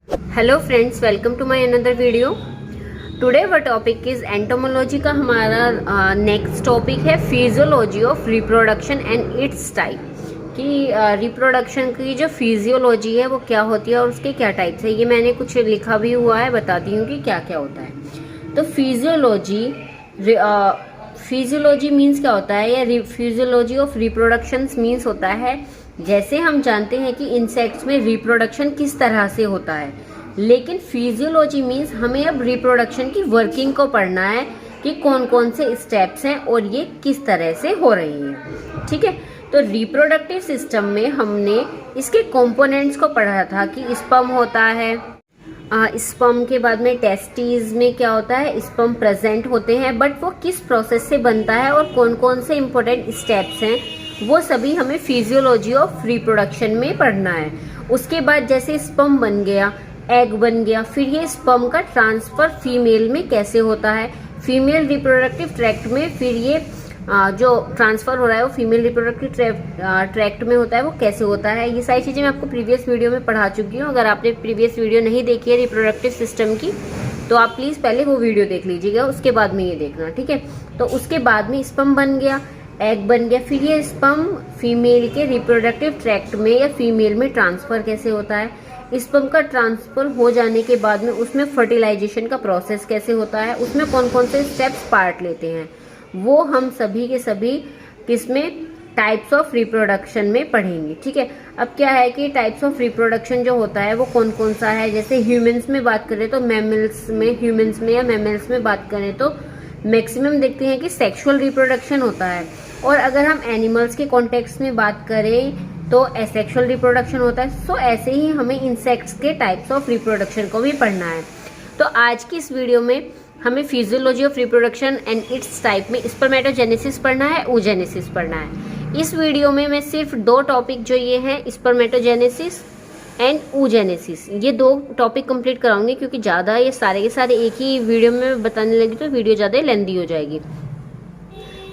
Hello friends, welcome to my another video. Today our topic is entomology का हमारा next topic है physiology of reproduction and its type. कि reproduction की जो physiology है वो क्या होती है और उसके क्या टाइप्स है। ये मैंने कुछ लिखा भी हुआ है, बताती हूँ कि क्या क्या होता है। तो फिजियोलॉजी मीन्स क्या होता है, या फिजियोलॉजी ऑफ रिप्रोडक्शन मीन्स होता है, जैसे हम जानते हैं कि इंसेक्ट्स में रिप्रोडक्शन किस तरह से होता है, लेकिन फिजियोलॉजी मीन्स हमें अब रिप्रोडक्शन की वर्किंग को पढ़ना है कि कौन कौन से स्टेप्स हैं और ये किस तरह से हो रही हैं। ठीक है, तो रिप्रोडक्टिव सिस्टम में हमने इसके कंपोनेंट्स को पढ़ा था कि स्पर्म होता है, स्पर्म के बाद में टेस्टिस में क्या होता है, स्पर्म प्रेजेंट होते हैं, बट वो किस प्रोसेस से बनता है और कौन कौन से इंपॉर्टेंट स्टेप्स हैं वो सभी हमें फिजियोलॉजी ऑफ रिप्रोडक्शन में पढ़ना है। उसके बाद जैसे स्पर्म बन गया, एग बन गया, फिर ये स्पर्म का ट्रांसफर फीमेल में कैसे होता है, फीमेल रिप्रोडक्टिव ट्रैक्ट में फिर ये जो ट्रांसफर हो रहा है वो फीमेल रिप्रोडक्टिव ट्रैक्ट में होता है, वो कैसे होता है। ये सारी चीजें मैं आपको प्रीवियस वीडियो में पढ़ा चुकी हूँ। अगर आपने प्रीवियस वीडियो नहीं देखी है रिप्रोडक्टिव सिस्टम की तो आप प्लीज पहले वो वीडियो देख लीजिएगा, उसके बाद में ये देखना। ठीक है, तो उसके बाद में स्पर्म बन गया, एग बन गया, फिर ये स्पर्म फीमेल के रिप्रोडक्टिव ट्रैक्ट में या फीमेल में ट्रांसफर कैसे होता है, स्पर्म का ट्रांसफर हो जाने के बाद में उसमें फर्टिलाइजेशन का प्रोसेस कैसे होता है, उसमें कौन कौन से स्टेप्स पार्ट लेते हैं, वो हम सभी के सभी किसमें टाइप्स ऑफ रिप्रोडक्शन में पढ़ेंगे। ठीक है, अब क्या है कि टाइप्स ऑफ रिप्रोडक्शन जो होता है वो कौन कौन सा है। जैसे ह्यूमंस में बात करें तो मैमल्स में, ह्यूमंस में या मैमल्स में बात करें तो मैक्सिमम देखते हैं कि सेक्सुअल रिप्रोडक्शन होता है, और अगर हम एनिमल्स के कॉन्टेक्स्ट में बात करें तो एसेक्सुअल रिप्रोडक्शन होता है। सो ऐसे ही हमें इंसेक्ट्स के टाइप्स ऑफ रिप्रोडक्शन को भी पढ़ना है। तो आज की इस वीडियो में हमें physiology of reproduction and its type में स्पर्मेटोजेनेसिस पढ़ना है, oogenesis पढ़ना है। इस वीडियो में मैं सिर्फ दो टॉपिक जो ये हैं, स्पर्मेटोजेनेसिस एंड oogenesis, ये दो टॉपिक कंप्लीट कराऊंगी, क्योंकि ज़्यादा ये सारे के सारे एक ही वीडियो में बताने लगी तो वीडियो ज़्यादा लेंदी हो जाएगी।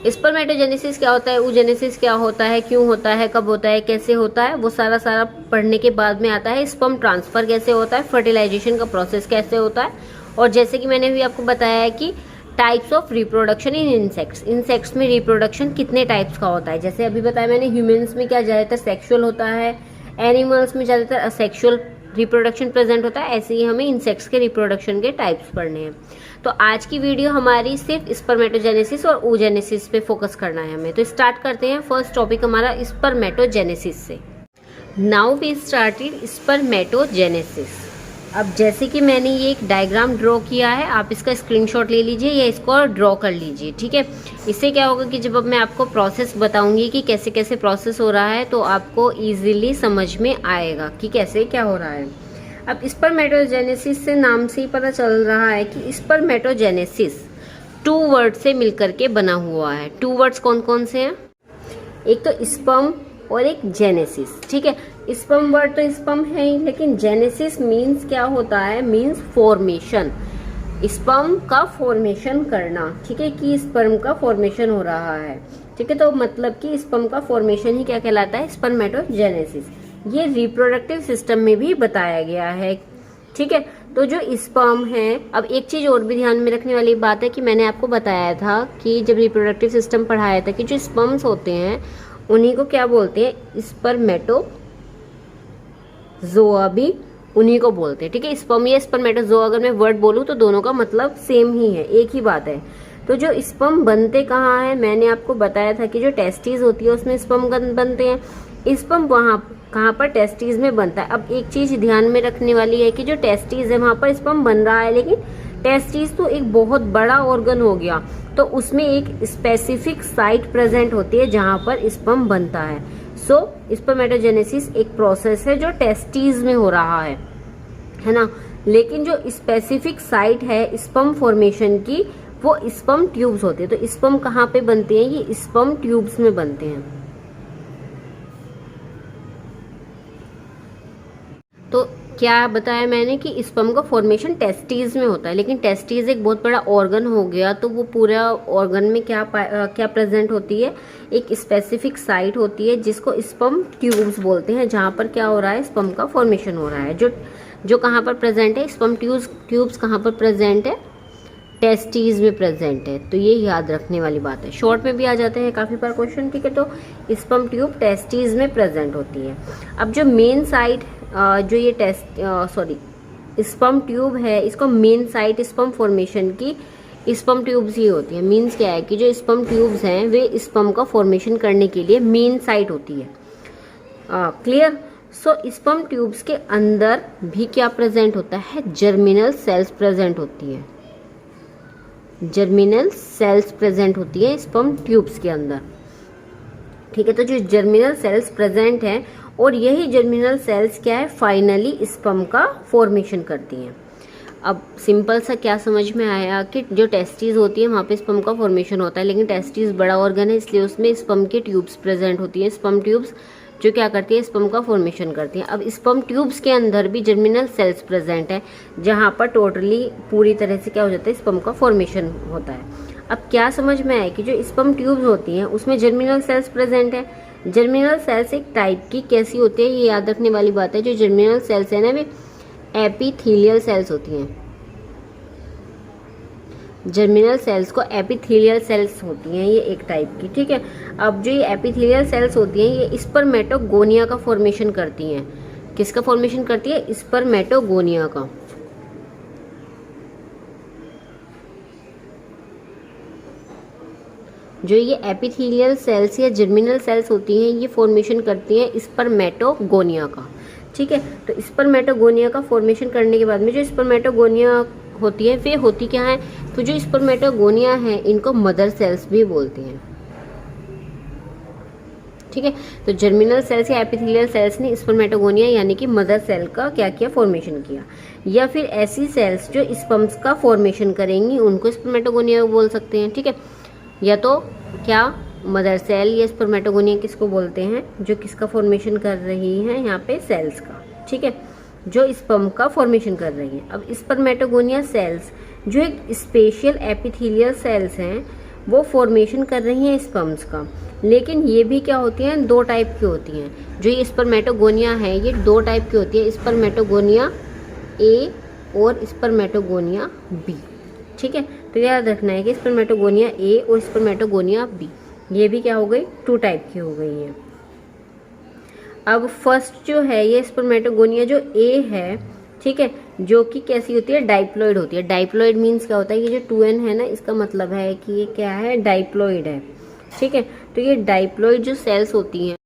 स्पर्मेटोजेनेसिस क्या होता है, oogenesis क्या होता है, क्यों होता है, कब होता है, कैसे होता है, वो सारा पढ़ने के बाद में आता है। स्पर्म ट्रांसफर कैसे होता है, फर्टिलाइजेशन का प्रोसेस कैसे होता है, और जैसे कि मैंने भी आपको बताया है कि types of reproduction in insects, insects में रिप्रोडक्शन कितने टाइप्स का होता है। जैसे अभी बताया मैंने, ह्यूमंस में क्या ज़्यादातर सेक्सुअल होता है, एनिमल्स में ज़्यादातर असेक्सुअल रिप्रोडक्शन प्रेजेंट होता है। ऐसे ही हमें इंसेक्ट्स के रिप्रोडक्शन के टाइप्स पढ़ने हैं। तो आज की वीडियो हमारी सिर्फ स्पर्मेटोजेनेसिस और oogenesis पे फोकस करना है हमें। तो स्टार्ट करते हैं फर्स्ट टॉपिक हमारा स्पर्मेटोजेनेसिस से। Now we started spermatogenesis. अब जैसे कि मैंने ये एक डायग्राम ड्रॉ किया है, आप इसका स्क्रीनशॉट ले लीजिए या इसको ड्रॉ कर लीजिए। ठीक है, इससे क्या होगा कि जब अब मैं आपको प्रोसेस बताऊंगी कि कैसे कैसे प्रोसेस हो रहा है तो आपको इजीली समझ में आएगा कि कैसे क्या हो रहा है। अब स्पर्मेटोजेनेसिस से नाम से ही पता चल रहा है कि स्पर्मेटोजेनेसिस टू वर्ड से मिलकर के बना हुआ है। टू वर्ड्स कौन कौन से हैं, एक तो स्पर्म और एक जेनेसिस। ठीक है, स्पर्म वर्ड तो स्पर्म है ही, लेकिन जेनेसिस मीन्स क्या होता है, मीन्स फॉर्मेशन, स्पर्म का फॉर्मेशन करना। ठीक है, कि स्पर्म का फॉर्मेशन हो रहा है। ठीक है, तो मतलब कि स्पर्म का फॉर्मेशन ही क्या कहलाता है, स्पर्मेटोजेनेसिस। ये रिप्रोडक्टिव सिस्टम में भी बताया गया है। ठीक है, तो जो स्पर्म है, अब एक चीज और भी ध्यान में रखने वाली बात है कि मैंने आपको बताया था कि जब रिप्रोडक्टिव सिस्टम पढ़ाया था कि जो स्पर्म्स होते हैं उन्हीं को क्या बोलते हैं, स्पर्मेटोजोआ भी उन्हीं को बोलते हैं। ठीक है, स्पर्म या स्पर्मेटोजोआ अगर मैं वर्ड बोलूं तो दोनों का मतलब सेम ही है, एक ही बात है। तो जो स्पर्म बनते कहाँ है, मैंने आपको बताया था कि जो टेस्टिस होती है उसमें स्पर्म बनते हैं। स्पर्म वहाँ कहाँ पर, टेस्टिस में बनता है। अब एक चीज ध्यान में रखने वाली है कि जो टेस्टिस है वहां पर स्पर्म बन रहा है, लेकिन टेस्टिस तो एक बहुत बड़ा ऑर्गन हो गया, तो उसमें एक स्पेसिफिक साइट प्रेजेंट होती है जहां पर स्पर्म बनता है। सो स्पर्मेटोजेनेसिस एक प्रोसेस है जो टेस्टिस में हो रहा है ना, लेकिन जो स्पेसिफिक साइट है स्पर्म फॉर्मेशन की वो स्पर्म ट्यूब्स होते हैं। तो स्पर्म कहाँ पे बनते हैं, ये स्पर्म ट्यूब्स में बनते हैं। तो क्या बताया मैंने कि स्पर्म का फॉर्मेशन टेस्टिस में होता है, लेकिन टेस्टिस एक बहुत बड़ा ऑर्गन हो गया, तो वो पूरा ऑर्गन में क्या प्रेजेंट होती है, एक स्पेसिफिक साइट होती है जिसको स्पर्म ट्यूब्स बोलते हैं, जहां पर क्या हो रहा है, स्पर्म का फॉर्मेशन हो रहा है। जो जो कहाँ पर प्रेजेंट है, स्पर्म ट्यूब्स कहाँ पर प्रेजेंट है, टेस्टीज में प्रेजेंट है। तो ये याद रखने वाली बात है, शॉर्ट में भी आ जाते हैं काफ़ी बार क्वेश्चन, ठीक है। तो स्पर्म ट्यूब टेस्टीज में प्रेजेंट होती है। अब जो मेन साइट जो ये स्पर्म ट्यूब है, इसको मेन साइट स्पर्म फॉर्मेशन की स्पर्म ट्यूब्स ही होती है। मीन्स क्या है कि जो स्पर्म ट्यूब्स हैं वे स्पर्म का फॉर्मेशन करने के लिए मेन साइट होती है। क्लियर। सो स्पर्म ट्यूब्स के अंदर भी क्या प्रेजेंट होता है, जर्मिनल सेल्स प्रेजेंट होती है। जर्मिनल सेल्स प्रेजेंट होती है स्पर्म ट्यूब्स के अंदर, ठीक है। तो जो जर्मिनल सेल्स प्रेजेंट हैं और यही जर्मिनल सेल्स क्या है, फाइनली स्पर्म का फॉर्मेशन करती हैं। अब सिंपल सा क्या समझ में आया कि जो टेस्टीज होती है वहाँ पे स्पर्म का फॉर्मेशन होता है, लेकिन टेस्टीज बड़ा ऑर्गन है इसलिए उसमें स्पर्म के ट्यूब्स प्रेजेंट होती हैं। स्पर्म ट्यूब्स जो क्या करती है, स्पर्म का फॉर्मेशन करती हैं। अब स्पर्म ट्यूब्स के अंदर भी जर्मिनल सेल्स प्रेजेंट है, जहाँ पर टोटली पूरी तरह से क्या हो जाता है, स्पर्म का फॉर्मेशन होता है। अब क्या समझ में आया कि जो स्पर्म ट्यूब्स होती हैं उसमें जर्मिनल सेल्स प्रेजेंट है। जर्मिनल सेल्स एक टाइप की कैसी होती है, ये याद रखने वाली बात है। जो जर्मिनल सेल्स है ना, वे एपिथेलियल सेल्स होती हैं। जर्मिनल सेल्स को एपिथेलियल सेल्स होती हैं, ये एक टाइप की, ठीक है। अब जो ये एपिथेलियल सेल्स होती हैं ये स्पर्मेटोगोनिया का फॉर्मेशन करती हैं। किसका फॉर्मेशन करती है, स्पर्मेटोगोनिया का। जो ये एपिथेलियल सेल्स या जर्मिनल सेल्स होती हैं ये फॉर्मेशन करती हैं स्पर्मेटोगोनिया का, ठीक है। तो स्पर्मेटोगोनिया का फॉर्मेशन करने के बाद में जो स्पर्मेटोगोनिया होती है वे होती क्या है, तो जो स्पर्मेटोगोनिया है इनको मदर सेल्स भी बोलते हैं, ठीक है। तो जर्मिनल सेल्स या एपिथेलियल सेल्स ने स्पर्मेटोगोनिया यानी कि मदर सेल का क्या किया, फॉर्मेशन किया। या फिर ऐसी सेल्स जो स्पर्म्स का फॉर्मेशन करेंगी उनको स्पर्मेटोगोनिया बोल सकते हैं, ठीक है। या तो क्या मदर सेल या स्पर्मेटोगोनिया किसको बोलते हैं, जो किसका फॉर्मेशन कर रही है यहाँ पे, सेल्स का, ठीक है, जो स्पर्म का फॉर्मेशन कर रही है। अब स्पर्मेटोगोनिया सेल्स जो एक स्पेशल एपिथेलियल सेल्स हैं वो फॉर्मेशन कर रही हैं स्पर्म्स का, लेकिन ये भी क्या होती हैं, दो टाइप की होती हैं। जो ये स्पर्मेटोगोनिया है ये दो टाइप की होती है, स्पर्मेटोगोनिया ए और स्पर्मेटोगोनिया बी, ठीक है। तो याद रखना है कि स्पर्मेटोगोनिया ए और स्पर्मेटोगोनिया बी ये भी क्या हो गई, टू टाइप की हो गई है। अब फर्स्ट जो है ये स्पर्मेटोगोनिया जो ए है, ठीक है, जो कि कैसी होती है, डाइप्लॉइड होती है। डाइप्लॉइड मीन्स क्या होता है, ये जो 2n है ना इसका मतलब है कि ये क्या है, डाइप्लॉइड है, ठीक है। तो ये डाइप्लॉइड जो सेल्स होती हैं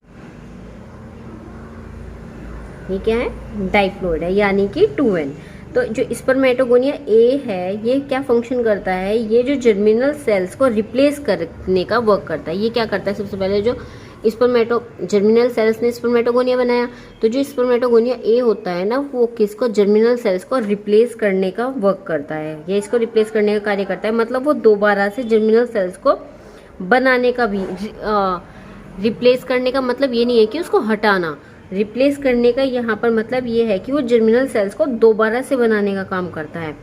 ये क्या है, डाइप्लॉइड है यानी कि 2n। तो जो स्पर्मेटोगोनिया ए है ये क्या फंक्शन करता है, ये जो जर्मिनल सेल्स को रिप्लेस करने का वर्क करता है। ये क्या करता है, सबसे पहले जो जर्मिनल सेल्स ने स्पर्मेटोगोनिया बनाया, तो जो स्पर्मेटोगोनिया ए होता है ना वो किसको, जर्मिनल सेल्स को रिप्लेस करने का वर्क करता है। ये इसको रिप्लेस करने का कार्य करता है, मतलब वो दोबारा से जर्मिनल सेल्स को बनाने का भी, रिप्लेस करने का मतलब ये नहीं है कि उसको हटाना, रिप्लेस करने का यहाँ पर मतलब ये है कि वो जर्मिनल सेल्स को दोबारा से बनाने का काम करता है।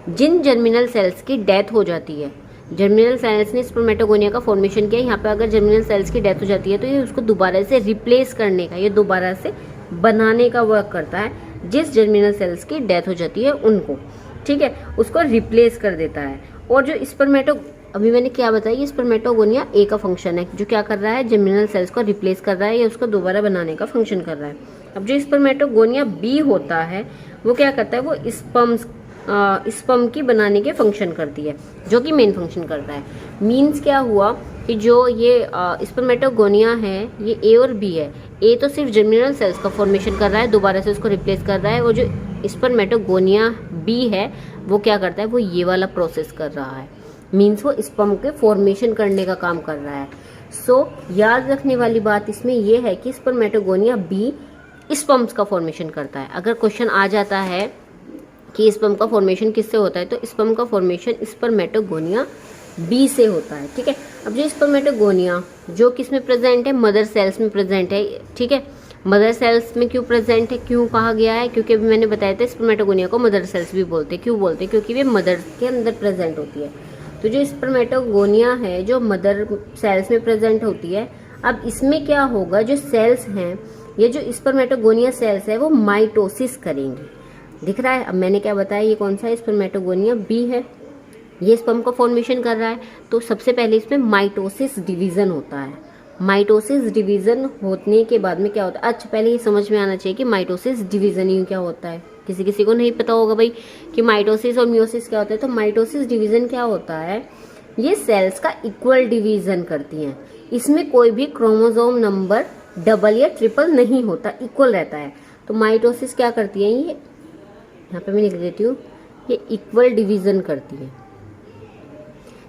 जिन जर्मिनल सेल्स की डेथ हो जाती है, जर्मिनल सेल्स ने स्पर्मेटोगोनिया का फॉर्मेशन किया, यहाँ पे अगर जर्मिनल सेल्स की डेथ हो जाती है तो ये उसको दोबारा से रिप्लेस करने का, ये दोबारा से बनाने का वर्क करता है। जिस जर्मिनल सेल्स की डेथ हो जाती है उनको, ठीक है, उसको रिप्लेस कर देता है। और जो अभी मैंने क्या बताया, ये स्पर्मेटोगोनिया ए का फंक्शन है, जो क्या कर रहा है, जर्मिनल सेल्स को रिप्लेस कर रहा है या उसको दोबारा बनाने का फंक्शन कर रहा है। अब जो स्पर्मेटोगोनिया बी होता है वो क्या करता है, वो स्पर्म की बनाने के फंक्शन करती है, जो कि मेन फंक्शन करता है। मीन्स क्या हुआ कि जो ये स्पर्मेटोगोनिया है ये ए और बी है। ए तो सिर्फ जर्मिनल सेल्स का फॉर्मेशन कर रहा है, दोबारा से उसको रिप्लेस कर रहा है, और जो स्पर्मेटोगोनिया बी है वो क्या करता है, वो ये वाला प्रोसेस कर रहा है। मीन्स वो स्पर्म के फॉर्मेशन करने का काम कर रहा है। सो याद रखने वाली बात इसमें यह है कि स्पर्मेटोगोनिया बी स्पर्म्स का फॉर्मेशन करता है। अगर क्वेश्चन आ जाता है कि स्पर्म का फॉर्मेशन किससे होता है, तो स्पर्म का फॉर्मेशन स्पर्मेटोगोनिया बी से होता है, ठीक है। अब जो स्पर्मेटोगोनिया जो किस में प्रेजेंट है, मदर सेल्स में प्रेजेंट है, ठीक है। मदर सेल्स में क्यों प्रेजेंट है, क्यों कहा गया है, क्योंकि अभी मैंने बताया था स्पर्मेटोगोनिया को मदर सेल्स भी बोलते हैं। क्यों बोलते हैं, क्योंकि वे मदर के अंदर प्रेजेंट होती है। तो जो स्पर्मेटोगोनिया है जो मदर सेल्स में प्रेजेंट होती है, अब इसमें क्या होगा, जो सेल्स हैं ये जो स्पर्मेटोगोनिया सेल्स है वो माइटोसिस करेंगी। दिख रहा है। अब मैंने क्या बताया, ये कौन सा है, स्पर्मेटोगोनिया बी है, ये स्पर्म का फॉर्मेशन कर रहा है। तो सबसे पहले इसमें माइटोसिस डिवीजन होता है। माइटोसिस डिवीजन होने के बाद में क्या होता है, अच्छा पहले ये समझ में आना चाहिए कि माइटोसिस डिवीजन ही क्या होता है। किसी किसी को नहीं पता होगा भाई कि माइटोसिस और मियोसिस क्या होता है। तो माइटोसिस डिवीजन क्या होता है, ये सेल्स का इक्वल डिवीजन करती हैं। इसमें कोई भी क्रोमोसोम नंबर डबल या ट्रिपल नहीं होता, इक्वल रहता है। तो माइटोसिस क्या करती है, ये यहाँ पे मैं लिख देती हूँ, ये इक्वल डिवीजन करती है।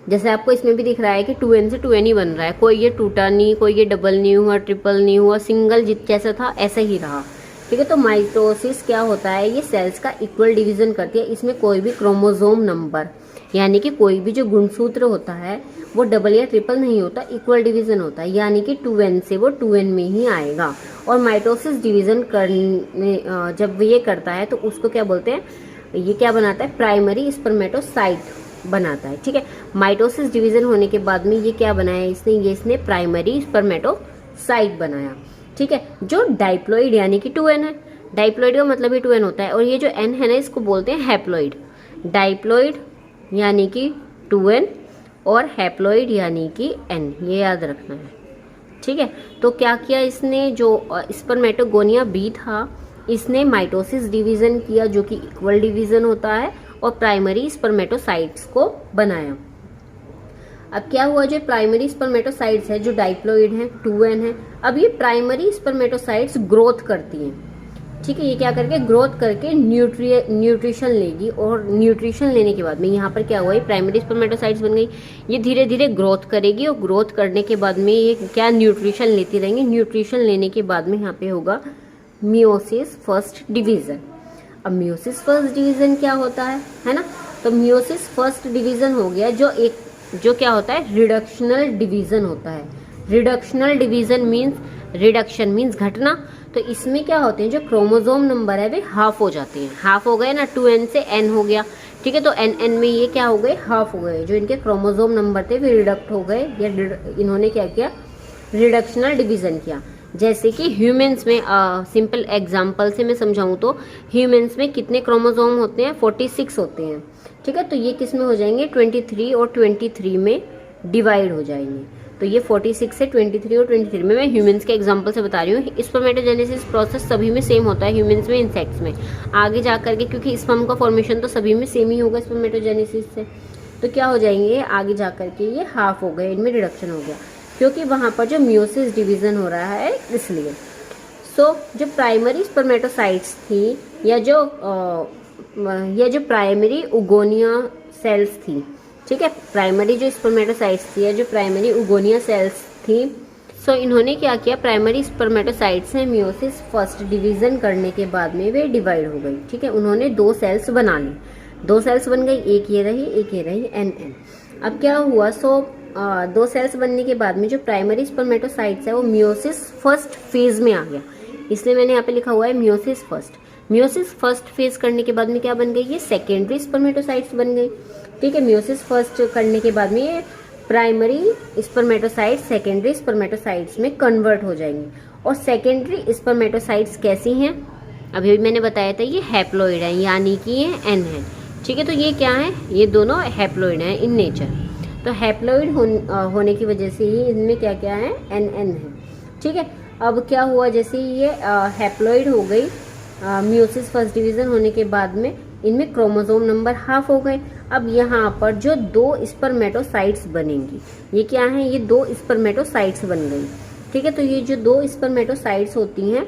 जैसे आपको इसमें भी दिख रहा है कि 2n से 2n ही बन रहा है, कोई ये टूटा नहीं, कोई ये डबल नहीं हुआ, ट्रिपल नहीं हुआ, सिंगल जैसा था ऐसा ही रहा। ठीक है, तो माइटोसिस क्या होता है, ये सेल्स का इक्वल डिवीजन करती है। इसमें कोई भी क्रोमोसोम नंबर यानी कि कोई भी जो गुणसूत्र होता है वो डबल या ट्रिपल नहीं होता, इक्वल डिवीजन होता है, यानी कि 2n से वो 2n में ही आएगा। और माइटोसिस डिवीजन करने जब ये करता है तो उसको क्या बोलते हैं, ये क्या बनाता है, प्राइमरी स्पर्मेटोसाइट बनाता है। ठीक है, माइटोसिस डिवीजन होने के बाद में ये क्या बनाया इसने प्राइमरी स्पर्मेटोसाइट बनाया। ठीक है, जो डाइप्लॉइड यानी कि 2n है, डाइप्लॉइड का मतलब ही 2n होता है। और ये जो n है ना, इसको बोलते हैं हैप्लॉइड। डाइप्लॉइड यानी कि 2n और हैप्लॉइड यानी कि n, ये याद रखना है। ठीक है, तो क्या किया इसने, जो स्पर्मेटोगोनिया बी था, इसने माइटोसिस डिवीजन किया जो कि इक्वल डिवीजन होता है, और प्राइमरी स्पर्मेटोसाइट्स को बनाया। अब क्या हुआ, जो प्राइमरी स्पर्मेटोसाइट्स है जो डाइप्लॉइड है 2n है, अब ये प्राइमरी स्पर्मेटोसाइट्स ग्रोथ करती हैं। ठीक है, ये क्या करके ग्रोथ करके न्यूट्रिशन लेगी, और न्यूट्रिशन लेने के बाद में यहाँ पर क्या हुआ, ये प्राइमरी स्पर्मेटोसाइट्स बन गई। ये धीरे धीरे ग्रोथ करेगी, और ग्रोथ करने के बाद में ये क्या न्यूट्रिशन लेती रहेंगी। न्यूट्रिशन लेने के बाद में यहाँ पे होगा मियोसिस फर्स्ट डिवीजन। अब मियोसिस फर्स्ट डिवीजन क्या होता है ना, तो मियोसिस फर्स्ट डिवीजन हो गया जो क्या होता है, रिडक्शनल डिवीजन होता है। Reductional division means, reduction means घटना। तो इसमें क्या होते हैं, जो क्रोमोसोम नंबर है वे हाफ हो जाते हैं। हाफ हो गए ना, 2n से n हो गया। ठीक है, तो n में ये क्या हो गए, हाफ हो गए। जो इनके क्रोमोसोम नंबर थे वे रिडक्ट हो गए, या इन्होंने क्या किया, रिडक्शनल डिवीजन किया। जैसे कि ह्यूमंस में सिंपल एग्जांपल से मैं समझाऊं तो ह्यूमंस में कितने क्रोमोसोम होते हैं, 46 होते हैं। ठीक है, तो ये किस में हो जाएंगे, 23 और 23 में डिवाइड हो जाएंगे। तो ये 46 से 23 और 23 में, मैं ह्यूमंस के एग्जांपल से बता रही हूँ। स्पर्मेटोजेनेसिस प्रोसेस सभी में सेम होता है, ह्यूमंस में, इंसेक्ट्स में। आगे जा करके क्योंकि स्पर्म का फॉर्मेशन तो सभी में सेम ही होगा स्पर्मेटोजेनेसिस से, तो क्या हो जाएंगे, आगे जा करके ये हाफ हो गए, इनमें रिडक्शन हो गया, क्योंकि वहां पर जो मियोसिस डिवीजन हो रहा है इसलिए। जो प्राइमरी स्पर्मेटोसाइट्स थी, या जो प्राइमरी उगोनिया सेल्स थी, ठीक है, प्राइमरी जो स्पर्मेटोसाइट्स थी या जो प्राइमरी उगोनिया सेल्स थी, इन्होंने क्या किया, प्राइमरी स्पर्मेटोसाइट्स ने मियोसिस फर्स्ट डिवीजन करने के बाद में वे डिवाइड हो गई। ठीक है, उन्होंने 2 सेल्स बना ली, 2 सेल्स बन गई, एक ये रही NN। अब क्या हुआ, 2 सेल्स बनने के बाद में जो प्राइमरी स्पर्मेटोसाइट्स है वो मियोसिस फर्स्ट फेज में आ गया, इसलिए मैंने यहाँ पे लिखा हुआ है meiosis first. Meiosis first phase करने के बाद में क्या बन गई, ये सेकेंडरी स्पर्मेटोसाइट्स बन गई। ठीक है, मियोसिस फर्स्ट करने के बाद में ये प्राइमरी स्पर्मेटोसाइट्स सेकेंडरी स्पर्मेटोसाइट्स में कन्वर्ट हो जाएंगी। और सेकेंडरी स्पर्मेटोसाइट्स कैसी हैं, अभी मैंने बताया था, ये हैप्लॉइड है, यानी कि ये N है। ठीक है, तो ये क्या है, ये दोनों हैप्लॉइड हैं इन नेचर। तो हैप्लॉइड होने की वजह से ही इनमें क्या क्या है, NN है। ठीक है, अब क्या हुआ, जैसे ये हैप्लॉइड हो गई, मियोसिस फर्स्ट डिवीजन होने के बाद में इनमें क्रोमोसोम नंबर हाफ हो गए। अब यहाँ पर जो 2 स्पर्मेटोसाइट्स बनेंगी, ये क्या है, ये 2 स्पर्मेटोसाइट्स बन गई। ठीक है, तो ये जो 2 स्पर्मेटोसाइट्स होती हैं,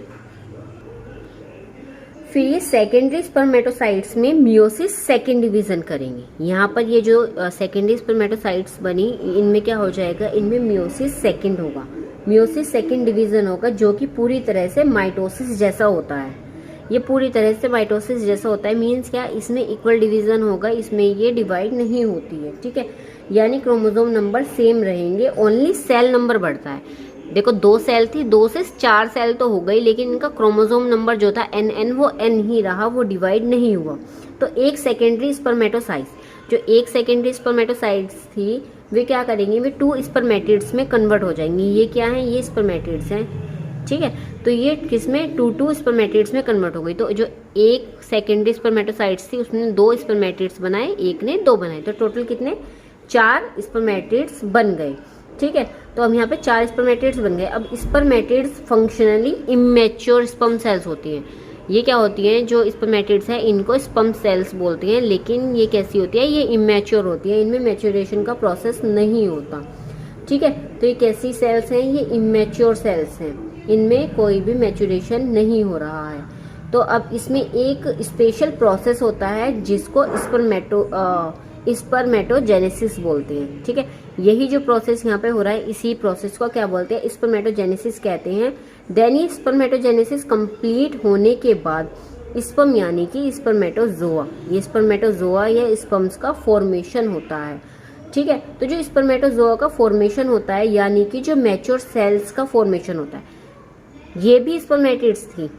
फिर ये सेकेंडरी स्पर्मेटोसाइट्स में मियोसिस सेकेंड डिवीजन करेंगे। यहाँ पर ये जो सेकेंडरी स्पर्मेटोसाइट्स बनी, इनमें क्या हो जाएगा, इनमें मियोसिस सेकेंड होगा, मियोसिस सेकेंड डिवीजन होगा, जो कि पूरी तरह से माइटोसिस जैसा होता है। ये पूरी तरह से माइटोसिस जैसा होता है, मीन्स क्या, इसमें इक्वल डिवीजन होगा, इसमें ये डिवाइड नहीं होती है। ठीक है, यानी क्रोमोसोम नंबर सेम रहेंगे, ओनली सेल नंबर बढ़ता है। देखो 2 सेल थी, 2 से 4 सेल तो हो गई, लेकिन इनका क्रोमोसोम नंबर जो था NN वो N ही रहा, वो डिवाइड नहीं हुआ। तो एक सेकेंडरी स्पर्मेटोसाइट्स, जो एक सेकेंडरी स्पर्मेटोसाइट्स थी, वे क्या करेंगी, वे 2 स्पर्मेटिड्स में कन्वर्ट हो जाएंगी। ये क्या है, ये स्पर्मेटिड्स हैं। ठीक है। तो ये किसमें 2 स्पर्मेटिड्स में कन्वर्ट हो गई। तो जो एक सेकेंडरी स्पर्मेटोसाइट्स थी उसने 2 स्पर्मेटिड्स बनाए, एक ने 2 बनाए, तो टोटल कितने 4 स्पर्मेटिड्स बन गए। ठीक है, तो अब यहाँ पे 4 स्पर्मेटिड्स बन गए। अब spermatids functionally immature sperm cells होती हैं। ये क्या होती हैं, जो स्पर्मेटिड्स है इनको स्पर्म सेल्स बोलते हैं, लेकिन ये कैसी होती है, ये इमेच्योर होती है, इनमें मैच्योरेशन का प्रोसेस नहीं होता। ठीक है, तो ये कैसी सेल्स हैं, ये इमेच्योर सेल्स हैं, इनमें कोई भी मैच्योरेशन नहीं हो रहा है। तो अब इसमें एक स्पेशल प्रोसेस होता है जिसको स्पर्मेटोजेनेसिस बोलते हैं। ठीक है, यही जो प्रोसेस यहाँ पे हो रहा है इसी प्रोसेस को क्या बोलते हैं, स्पर्मेटोजेनेसिस कहते हैं। देन ये स्पर्मेटोजेनेसिस कंप्लीट होने के बाद स्पर्म यानी कि स्पर्मेटोजोआ, ये स्पर्मेटोजोआ या स्पर्म्स का फॉर्मेशन होता है। ठीक है, तो जो स्पर्मेटोजोआ का फॉर्मेशन होता है यानी कि जो मैच्योर सेल्स का फॉर्मेशन होता है, ये भी स्पर्मेटिड्स थी।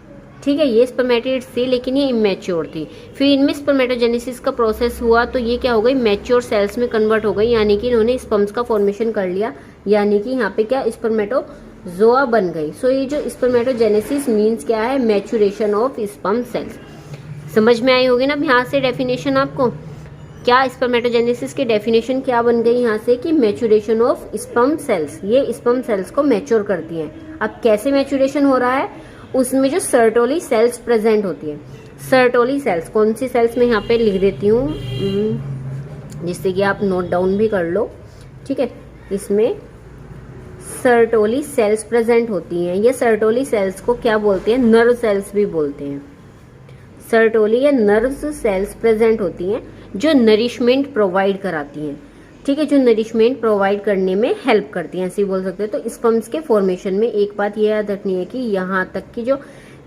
ठीक है, ये स्पर्मेटिड्स थी लेकिन ये इमेच्योर थी। फिर इनमें स्पर्मेटोजेनेसिस का प्रोसेस हुआ तो ये क्या हो गई, मैच्योर सेल्स में कन्वर्ट हो गई, यानी कि इन्होंने स्पर्म्स का फॉर्मेशन कर लिया, यानी कि यहाँ पे क्या स्पर्मेटोजोआ बन गई। सो ये जो स्पर्मेटोजेनेसिस मीन्स क्या है, मैच्योरेशन ऑफ स्पर्म सेल्स। समझ में आई होगी ना। अब यहाँ से डेफिनेशन आपको क्या, स्पर्मेटोजेनेसिस की डेफिनेशन क्या बन गई यहाँ से कि मैच्योरेशन ऑफ स्पर्म सेल्स, ये स्पर्म सेल्स को मैच्योर करती हैं। अब कैसे मैच्योरेशन हो रहा है, उसमें जो सर्टोली सेल्स प्रेजेंट होती है। सर्टोली सेल्स कौन सी सेल्स मैं यहाँ पे लिख देती हूँ जिससे कि आप नोट डाउन भी कर लो। ठीक है, इसमें सर्टोली सेल्स प्रेजेंट होती हैं। ये सर्टोली सेल्स को क्या बोलते हैं, नर्व सेल्स भी बोलते हैं। सर्टोली या नर्व सेल्स प्रेजेंट होती हैं जो नरिशमेंट प्रोवाइड कराती हैं। ठीक है, जो नरिशमेंट प्रोवाइड करने में हेल्प करती हैं, ऐसे ही बोल सकते हैं। तो स्पर्म्स के फॉर्मेशन में एक बात ये याद रखनी है कि यहाँ तक कि जो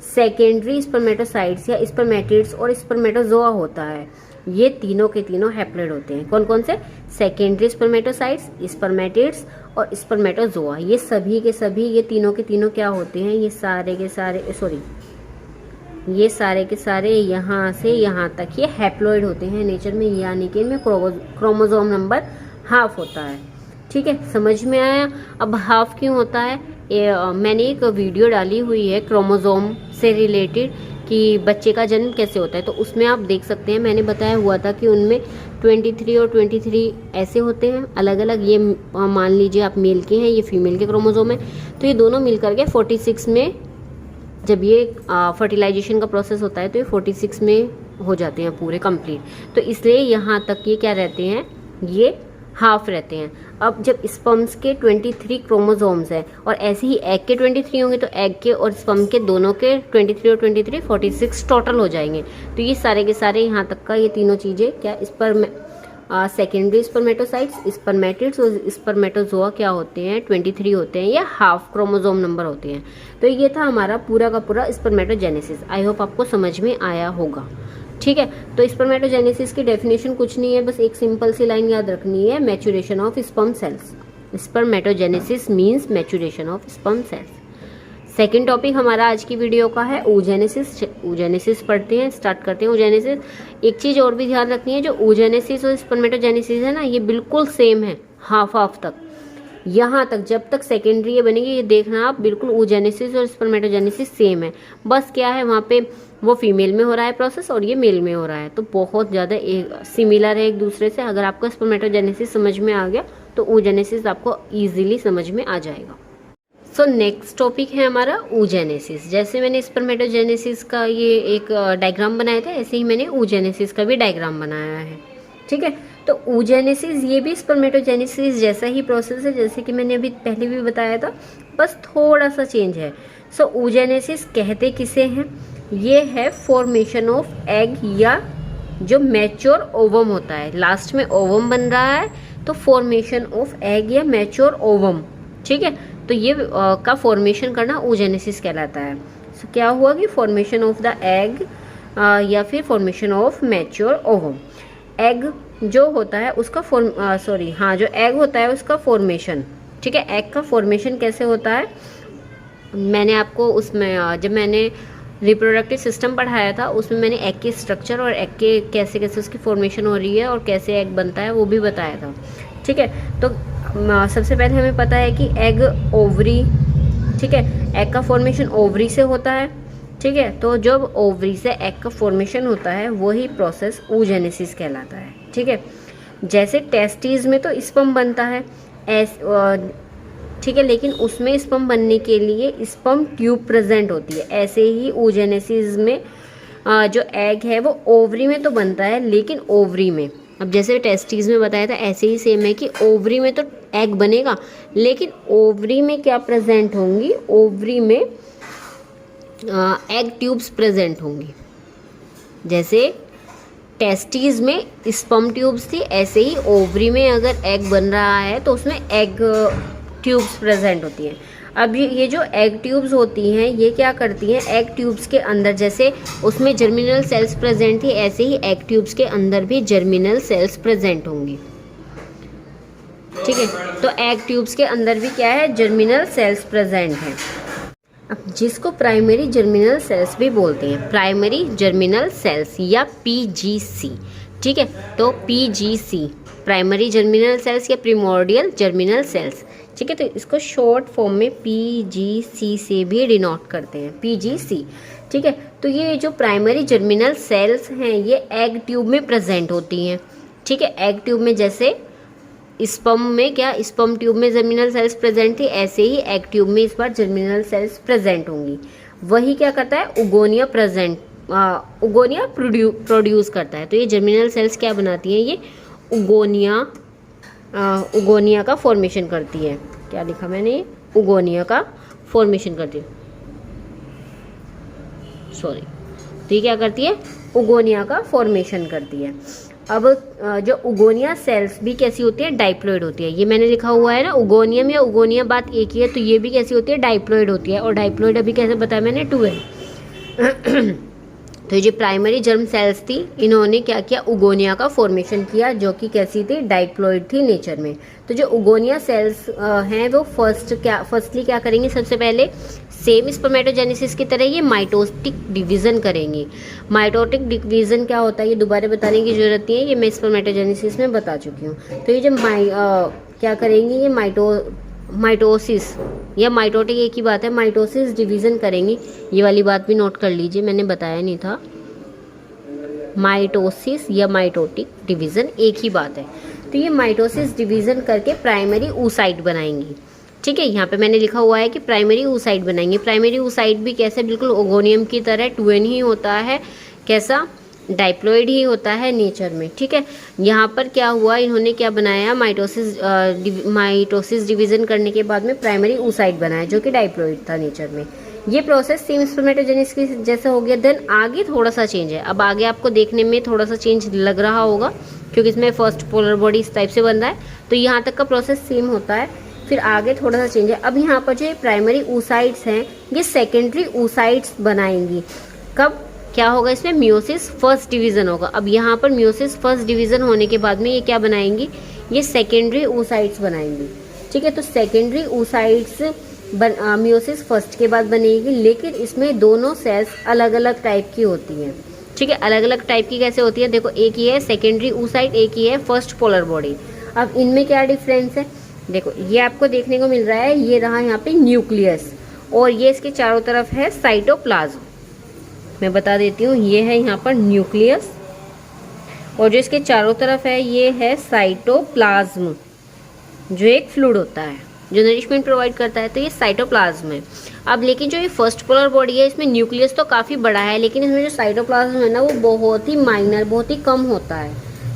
सेकेंडरी स्पर्मेटोसाइट्स या स्पर्मेटिड्स और स्पर्मेटोजोआ होता है, ये तीनों के तीनों हैप्लॉइड होते हैं। कौन कौन से, सेकेंडरी स्पर्मेटोसाइट्स, स्पर्मेटिड्स और स्पर्मेटोजोआ, ये सभी के सभी, ये तीनों के तीनों क्या होते हैं, ये सारे के सारे ये सारे के सारे यहाँ से यहाँ तक ये हैप्लॉइड होते हैं नेचर में, यानी कि इनमें क्रोमोसोम नंबर हाफ होता है। ठीक है, समझ में आया। अब हाफ क्यों होता है, मैंने एक वीडियो डाली हुई है क्रोमोसोम से रिलेटेड कि बच्चे का जन्म कैसे होता है, तो उसमें आप देख सकते हैं मैंने बताया हुआ था कि उनमें 23 और 23 ऐसे होते हैं अलग अलग। ये मान लीजिए आप मेल के हैं, ये फीमेल के क्रोमोसोम है, तो ये दोनों मिल करके 46 में, जब ये फर्टिलाइजेशन का प्रोसेस होता है तो ये 46 में हो जाते हैं पूरे कंप्लीट। तो इसलिए यहाँ तक ये क्या रहते हैं, ये हाफ रहते हैं। अब जब स्पर्म्स के 23 क्रोमोसोम्स हैं और ऐसे ही एग के 23 होंगे, तो एग के और स्पर्म के दोनों के 23 और 23 46 टोटल हो जाएंगे। तो ये सारे के सारे यहाँ तक का ये तीनों चीज़ें क्या, सेकेंडरी स्पर्मेटोसाइट्स, स्पर्मेटिड्स और स्पर्मेटोजोआ क्या होते हैं, 23 होते हैं या हाफ क्रोमोसोम नंबर होते हैं। तो ये था हमारा पूरा का पूरा स्पर्मेटोजेनेसिस। आई होप आपको समझ में आया होगा। ठीक है, तो स्पर्मेटोजेनेसिस की डेफिनेशन कुछ नहीं है, बस एक सिंपल सी लाइन याद रखनी है, maturation of sperm cells. Spermatogenesis means maturation of sperm cells. Second topic हमारा आज की वीडियो का है oogenesis। oogenesis पढ़ते हैं, स्टार्ट करते हैं oogenesis। एक चीज़ और भी ध्यान रखनी है, जो oogenesis और स्पर्मेटोजेनेसिस है ना, ये बिल्कुल सेम है, हाफ हाफ तक, यहाँ तक जब तक सेकेंडरी ये बनेगी, ये देखना आप, बिल्कुल oogenesis और स्पर्मेटोजेनेसिस सेम है। बस क्या है, वहाँ पे वो फीमेल में हो रहा है प्रोसेस और ये मेल में हो रहा है, तो बहुत ज़्यादा सिमिलर है एक दूसरे से। अगर आपको स्पर्मेटोजेनेसिस समझ में आ गया तो oogenesis आपको ईजिली समझ में आ जाएगा। सो नेक्स्ट टॉपिक है हमारा oogenesis। जैसे मैंने स्पर्मेटोजेनेसिस का ये एक डायग्राम बनाया था, ऐसे ही मैंने oogenesis का भी डायग्राम बनाया है। ठीक है, तो oogenesis ये भी स्पर्मेटोजेनेसिस जैसा ही प्रोसेस है, जैसे कि मैंने अभी पहले भी बताया था, बस थोड़ा सा चेंज है। सो oogenesis कहते किसे हैं, ये है फॉर्मेशन ऑफ एग या जो मैच्योर ओवम होता है, लास्ट में ओवम बन रहा है, तो फॉर्मेशन ऑफ एग या मैच्योर ओवम। ठीक है, तो ये का फॉर्मेशन करना oogenesis कहलाता है। सो क्या हुआ कि फॉर्मेशन ऑफ द एग या फिर formation of mature ovum. Egg जो होता है उसका जो एग होता है उसका फॉर्मेशन। ठीक है, एग का फॉर्मेशन कैसे होता है, मैंने आपको उसमें जब मैंने रिप्रोडक्टिव सिस्टम पढ़ाया था उसमें मैंने एग के स्ट्रक्चर और एग के कैसे कैसे उसकी फॉर्मेशन हो रही है और कैसे एग बनता है वो भी बताया था। ठीक है, तो सबसे पहले हमें पता है कि एग ओवरी, ठीक है, एग का फॉर्मेशन ओवरी से होता है, ठीक है। तो जब ओवरी से एग का फॉर्मेशन होता है वही प्रोसेस oogenesis कहलाता है, ठीक है। जैसे टेस्टिस में तो स्पर्म बनता है ठीक है, लेकिन उसमें स्पर्म बनने के लिए स्पर्म ट्यूब प्रेजेंट होती है। ऐसे ही oogenesis में जो एग है वो ओवरी में तो बनता है, लेकिन ओवरी में, अब जैसे टेस्टिस में बताया था ऐसे ही सेम है कि ओवरी में तो एग बनेगा, लेकिन ओवरी में क्या प्रेजेंट होंगी, ओवरी में एग ट्यूब्स प्रेजेंट होंगी। जैसे टेस्टिस में स्पर्म ट्यूब्स थी, ऐसे ही ओवरी में अगर एग बन रहा है तो उसमें एग ट्यूब्स प्रेजेंट होती हैं। अब ये जो एग ट्यूब्स होती हैं ये क्या करती हैं, एग ट्यूब्स के अंदर जैसे उसमें जर्मिनल सेल्स प्रेजेंट थी, ऐसे ही एग ट्यूब्स के अंदर भी जर्मिनल सेल्स प्रेजेंट होंगी, ठीक है। तो एग ट्यूब्स के अंदर भी क्या है, जर्मिनल सेल्स प्रेजेंट है। अब जिसको प्राइमरी जर्मिनल सेल्स भी बोलते हैं, प्राइमरी जर्मिनल सेल्स या PGC, ठीक है। तो PGC प्राइमरी जर्मिनल सेल्स या प्रिमोर्डियल जर्मिनल सेल्स, ठीक है। तो इसको शॉर्ट फॉर्म में PGC से भी डिनोट करते हैं, PGC, ठीक है। तो ये जो प्राइमरी जर्मिनल सेल्स हैं ये एग ट्यूब में प्रेजेंट होती हैं, ठीक है। एग ट्यूब में जैसे स्पर्म में क्या, स्पर्म ट्यूब में जर्मिनल सेल्स प्रेजेंट थी, ऐसे ही एग ट्यूब में इस बार जर्मिनल सेल्स प्रेजेंट होंगी। वही क्या करता है, उगोनिया प्रोड्यूस करता है। तो ये जर्मिनल सेल्स क्या बनाती हैं, ये उगोनिया का फॉर्मेशन करती है। क्या लिखा मैंने, उगोनिया का फॉर्मेशन करती है, सॉरी। तो ये क्या करती है, उगोनिया का फॉर्मेशन करती है। अब जो उगोनिया सेल्स भी कैसी होती है, डाइप्लॉइड होती है। ये मैंने लिखा हुआ है ना, उगोनियम या उगोनिया बात एक ही है। तो ये भी कैसी होती है, डाइप्लॉइड होती है। और डाइप्लॉइड अभी कैसे बताया मैंने, 2 है। तो ये जो प्राइमरी जर्म सेल्स थी इन्होंने क्या किया, उगोनिया का फॉर्मेशन किया, जो कि कैसी थी, डाइप्लॉइड थी नेचर में। तो जो उगोनिया सेल्स हैं वो फर्स्टली क्या करेंगे, सबसे पहले सेम स्पर्मेटोजेनेसिस की तरह ये माइटोटिक डिवीजन करेंगी। माइटोटिक डिवीजन क्या होता है ये दोबारा बताने की जरूरत नहीं है, ये मैं स्पर्मेटोजेनेसिस में बता चुकी हूँ। तो ये जो क्या करेंगी, ये माइटोसिस या माइटोटिक एक ही बात है, माइटोसिस डिवीजन करेंगी। ये वाली बात भी नोट कर लीजिए, मैंने बताया नहीं था, माइटोसिस या माइटोटिक डिवीजन एक ही बात है। तो ये माइटोसिस डिवीजन करके प्राइमरी oocyte बनाएंगी, ठीक है। यहाँ पे मैंने लिखा हुआ है कि प्राइमरी oocyte बनाएंगे। प्राइमरी oocyte भी कैसे, बिल्कुल ओगोनियम की तरह 2n ही होता है, कैसा, डाइप्लॉइड ही होता है नेचर में, ठीक है। यहाँ पर क्या हुआ, इन्होंने क्या बनाया, माइटोसिस डिवीजन करने के बाद में प्राइमरी oocyte बनाया जो कि डाइप्लॉइड था नेचर में। ये प्रोसेस सेम स्पर्मेटोजेनेसिस जैसा हो गया। देन आगे थोड़ा सा चेंज है, अब आगे आपको देखने में थोड़ा सा चेंज लग रहा होगा क्योंकि इसमें फर्स्ट पोलर बॉडी इस टाइप से बन रहा है। तो यहाँ तक का प्रोसेस सेम होता है, फिर आगे थोड़ा सा चेंज है। अब यहाँ पर जो प्राइमरी oocytes हैं ये सेकेंडरी oocytes बनाएंगी। कब क्या होगा, इसमें मियोसिस फर्स्ट डिवीजन होगा। अब यहाँ पर मियोसिस फर्स्ट डिवीजन होने के बाद में ये क्या बनाएंगी, ये सेकेंडरी oocytes बनाएंगी, ठीक है। तो सेकेंडरी oocytes मियोसिस फर्स्ट के बाद बनेगी, लेकिन इसमें दोनों सेल्स अलग अलग टाइप की होती हैं, ठीक है। अलग अलग टाइप की कैसे होती है, देखो एक ही है सेकेंडरी oocyte, एक ही है फर्स्ट पोलर बॉडी। अब इनमें क्या डिफरेंस है, देखो ये आपको देखने को मिल रहा है, ये रहा यहाँ पे न्यूक्लियस और ये इसके चारों तरफ है साइटोप्लाज्म। मैं बता देती हूँ, ये है यहाँ पर न्यूक्लियस और जो इसके चारों तरफ है ये है साइटोप्लाज्म, जो एक फ्लूइड होता है जो नरिशमेंट प्रोवाइड करता है। तो ये साइटोप्लाज्म है। अब लेकिन जो ये फर्स्ट पोलर बॉडी है इसमें न्यूक्लियस तो काफ़ी बड़ा है, लेकिन इसमें जो साइटोप्लाज्म है ना वो बहुत ही माइनर, बहुत ही कम होता है,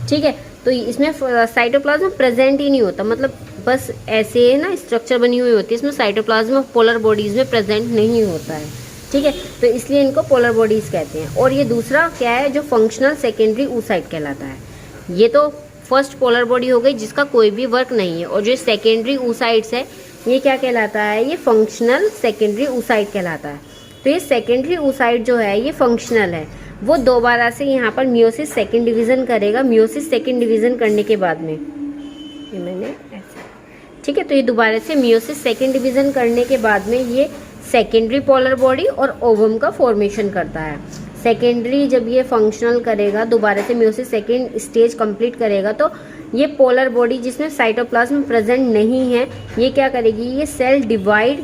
ठीक है। तो इसमें साइटोप्लाज्म प्रेजेंट ही नहीं होता, मतलब बस ऐसे है ना स्ट्रक्चर बनी हुई होती है, इसमें साइटोप्लाज्म पोलर बॉडीज में प्रेजेंट नहीं होता है, ठीक है। तो इसलिए इनको पोलर बॉडीज कहते हैं। और ये दूसरा क्या है, जो फंक्शनल सेकेंडरी oocyte कहलाता है। ये तो फर्स्ट पोलर बॉडी हो गई जिसका कोई भी वर्क नहीं है, और जो सेकेंडरी oocytes है ये क्या कहलाता है, ये फंक्शनल सेकेंडरी oocyte कहलाता है। तो ये सेकेंडरी oocyte जो है ये फंक्शनल है, वो दोबारा से यहाँ पर मियोसिस सेकेंड डिवीजन करेगा। मियोसिस सेकेंड डिवीजन करने के बाद में ये मैंने ऐसे, ठीक है। तो ये दोबारा से मियोसिस सेकेंड डिवीजन करने के बाद में ये सेकेंडरी पोलर बॉडी और ओवम का फॉर्मेशन करता है। सेकेंडरी जब ये फंक्शनल करेगा, दोबारा से मियोसिस सेकेंड स्टेज कंप्लीट करेगा, तो ये पोलर बॉडी जिसमें साइटोप्लाज्म प्रेजेंट नहीं है ये क्या करेगी, ये सेल डिवाइड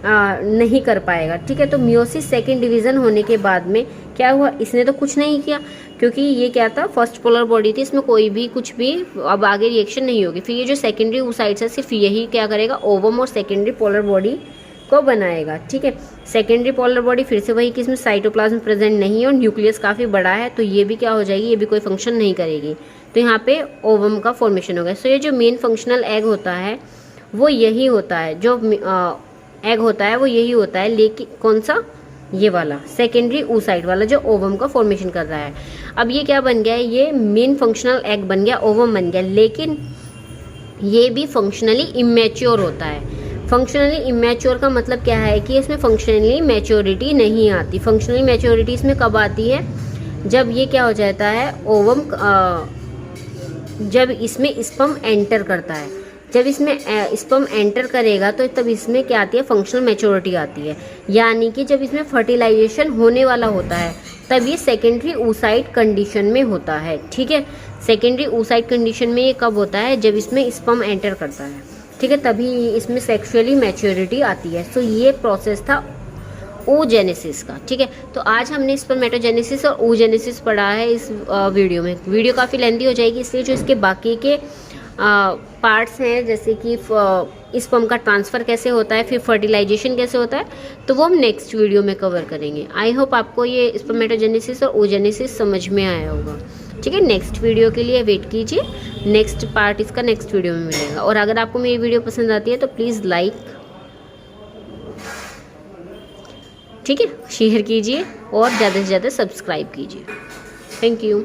नहीं कर पाएगा। ठीक है, तो मियोसिस सेकेंड डिवीज़न होने के बाद में क्या हुआ, इसने तो कुछ नहीं किया क्योंकि ये क्या था, फर्स्ट पोलर बॉडी थी, इसमें कोई भी कुछ भी अब आगे रिएक्शन नहीं होगी। फिर ये जो सेकेंडरी oocytes है सिर्फ यही क्या करेगा, ओवम और सेकेंडरी पोलर बॉडी को बनाएगा। ठीक है, सेकेंडरी पोलर बॉडी फिर से वही कि इसमें साइटोप्लाज्म प्रेजेंट नहीं है और न्यूक्लियस काफ़ी बड़ा है, तो ये भी क्या हो जाएगी, ये भी कोई फंक्शन नहीं करेगी, तो यहाँ पे ओवम का फॉर्मेशन हो गया। सो ये जो मेन फंक्शनल एग होता है वो यही होता है, जो एग होता है वो यही होता है, लेकिन कौन सा, ये वाला सेकेंडरी oocyte वाला जो ओवम का फॉर्मेशन कर रहा है। अब ये क्या बन गया है, ये मेन फंक्शनल एग बन गया, ओवम बन गया, लेकिन ये भी फंक्शनली इमेच्योर होता है। फंक्शनली इमेच्योर का मतलब क्या है कि इसमें फंक्शनली मैच्योरिटी नहीं आती। फंक्शनली मैच्योरिटी इसमें कब आती है, जब ये क्या हो जाता है, ओवम जब इसमें स्पर्म एंटर करता है, जब इसमें स्पर्म एंटर करेगा तो तब इसमें क्या आती है, फंक्शनल मैच्योरिटी आती है। यानी कि जब इसमें फर्टिलाइजेशन होने वाला होता है तब ये सेकेंडरी oocyte कंडीशन में होता है। ठीक है, सेकेंडरी oocyte कंडीशन में ये कब होता है, जब इसमें स्पर्म एंटर करता है। ठीक है, तभी इसमें सेक्सुअली मैच्योरिटी आती है। सो ये प्रोसेस था oogenesis का। ठीक है, तो आज हमने स्पर्मेटोजेनेसिस और oogenesis पढ़ा है इस वीडियो में। वीडियो काफ़ी लेंथी हो जाएगी, इसलिए जो इसके बाकी के पार्ट्स हैं, जैसे कि स्पर्म का ट्रांसफ़र कैसे होता है, फिर फर्टिलाइजेशन कैसे होता है, तो वो हम नेक्स्ट वीडियो में कवर करेंगे। आई होप आपको ये स्पर्मेटोजेनेसिस और oogenesis समझ में आया होगा। ठीक है, नेक्स्ट वीडियो के लिए वेट कीजिए, नेक्स्ट पार्ट इसका नेक्स्ट वीडियो में मिलेगा। और अगर आपको मेरी वीडियो पसंद आती है तो प्लीज़ लाइक, ठीक है, शेयर कीजिए और ज़्यादा से ज़्यादा सब्सक्राइब कीजिए। Thank you.